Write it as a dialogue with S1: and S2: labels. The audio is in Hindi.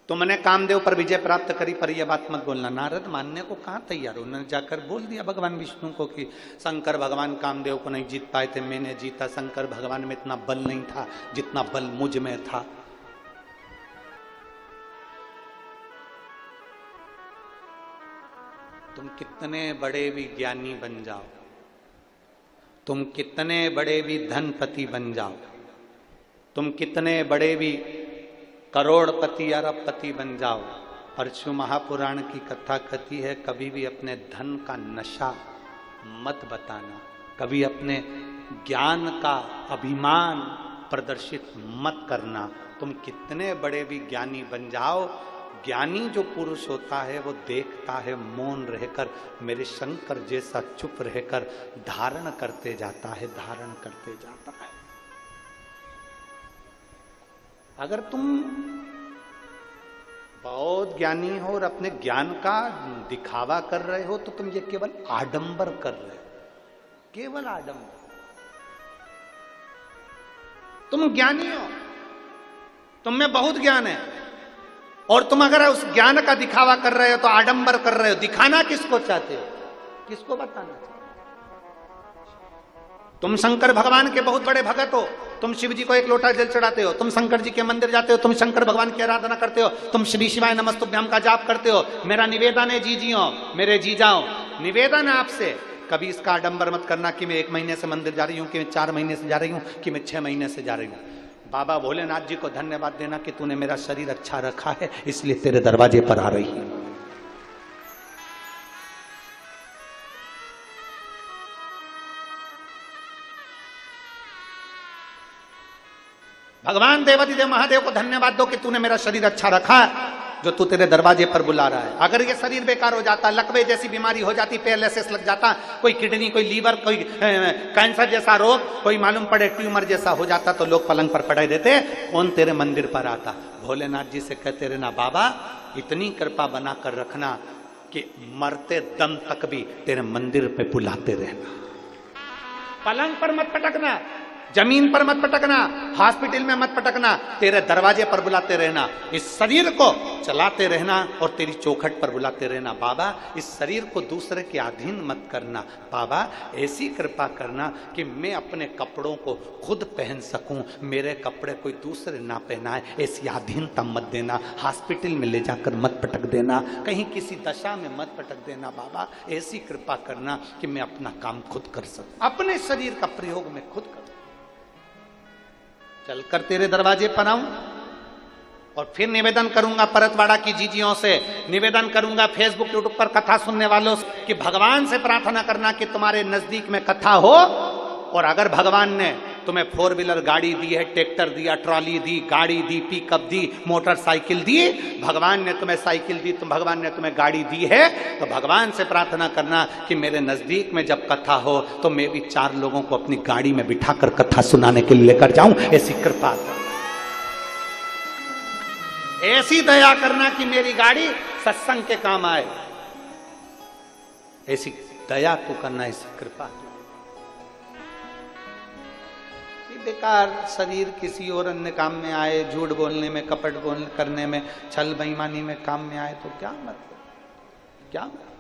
S1: तुमने कामदेव पर विजय प्राप्त करी पर यह बात मत बोलना। नारद मानने को कहाँ तैयार, उन्होंने जाकर बोल दिया भगवान विष्णु को कि शंकर भगवान कामदेव को नहीं जीत पाए थे, मैंने जीता। शंकर भगवान में इतना बल नहीं था जितना बल मुझ में था। तुम कितने बड़े भी ज्ञानी बन जाओ, तुम कितने बड़े भी धनपति बन जाओ, तुम कितने बड़े भी करोड़पति अरबपति बन जाओ, परशु महापुराण की कथा कहती है कभी भी अपने धन का नशा मत बताना, कभी अपने ज्ञान का अभिमान प्रदर्शित मत करना। तुम कितने बड़े भी ज्ञानी बन जाओ, ज्ञानी जो पुरुष होता है वो देखता है मौन रहकर, मेरे शंकर जैसा चुप रहकर धारण करते जाता है, धारण करते जाता है। अगर तुम बहुत ज्ञानी हो और अपने ज्ञान का दिखावा कर रहे हो तो तुम ये केवल आडंबर कर रहे हो, केवल आडंबर। तुम ज्ञानी हो, तुम में बहुत ज्ञान है, और तुम अगर उस ज्ञान का दिखावा कर रहे हो तो आडंबर कर रहे हो। दिखाना किसको चाहते हो, किसको बताना चाहते हो? तुम शंकर भगवान के बहुत बड़े भगत हो, तुम शिव जी को एक लोटा जल चढ़ाते हो, तुम शंकर जी के मंदिर जाते हो, तुम शंकर भगवान की आराधना करते हो, तुम श्री शिवाय नमस्तुभ्यम का जाप करते हो। मेरा निवेदन है जीजियो, मेरे जीजाओ, निवेदन है आपसे, कभी इसका आडंबर मत करना कि मैं 1 महीने से मंदिर जा रही हूं, कि मैं 4 महीने से जा रही हूं, कि मैं 6 महीने से जा रही हूं। बाबा भोलेनाथ जी को धन्यवाद देना कि तूने मेरा शरीर अच्छा रखा है, इसलिए तेरे दरवाजे पर आ रही है। भगवान देवाधिदेव महादेव को धन्यवाद दो कि तूने मेरा शरीर अच्छा रखा है, जो तू तेरे दरवाजे पर बुला रहा है। अगर ये शरीर बेकार हो जाता, लकवे जैसी बीमारी हो जाती, पैरालिसिस लग जाता, कोई किडनी, कोई लीवर, कोई कैंसर जैसा रोग, कोई मालूम पड़े ट्यूमर जैसा हो जाता, तो लोग पलंग पर पड़े रहते, कौन तेरे मंदिर पर आता? भोलेनाथ जी से कहते रहना, बाबा इतनी कृपा बना कर रखना कि मरते दम तक भी तेरे मंदिर पे बुलाते रहना। पलंग पर मत पटकना, जमीन पर मत पटकना, हॉस्पिटल में मत पटकना, तेरे दरवाजे पर बुलाते रहना। इस शरीर को चलाते रहना और तेरी चौखट पर बुलाते रहना। बाबा इस शरीर को दूसरे के अधीन मत करना, बाबा ऐसी कृपा करना कि मैं अपने कपड़ों को खुद पहन सकूं, मेरे कपड़े कोई दूसरे ना पहनाए, ऐसी अधीनता मत देना। हॉस्पिटल में ले जाकर मत पटक देना, कहीं किसी दशा में मत पटक देना। बाबा ऐसी कृपा करना कि मैं अपना काम खुद कर सकूं, अपने शरीर का प्रयोग मैं खुद करूं। चलकर तेरे दरवाजे पर आऊं और फिर निवेदन करूंगा परतवाड़ा की जीजियों से, निवेदन करूंगा फेसबुक यूट्यूब पर कथा सुनने वालों से कि भगवान से प्रार्थना करना कि तुम्हारे नजदीक में कथा हो। और अगर भगवान ने तुम्हें 4 व्हीलर गाड़ी दी है, ट्रैक्टर दिया, ट्रॉली दी, गाड़ी दी, पिकअप दी, मोटरसाइकिल दी, भगवान ने तुम्हें साइकिल दी, तुम भगवान ने तुम्हें गाड़ी दी है, तो भगवान से प्रार्थना करना कि मेरे नजदीक में जब कथा हो तो मैं भी 4 लोगों को अपनी गाड़ी में बिठाकर कथा सुनाने के लिए लेकर जाऊं। ऐसी कृपा करना, ऐसी दया करना कि मेरी गाड़ी सत्संग के काम आए, ऐसी दया तो करना, ऐसी कृपा। बेकार शरीर किसी और अन्य काम में आए, झूठ बोलने में, कपट बोलने करने में, छल बेईमानी में काम में आए तो क्या मतलब, क्या मतलब?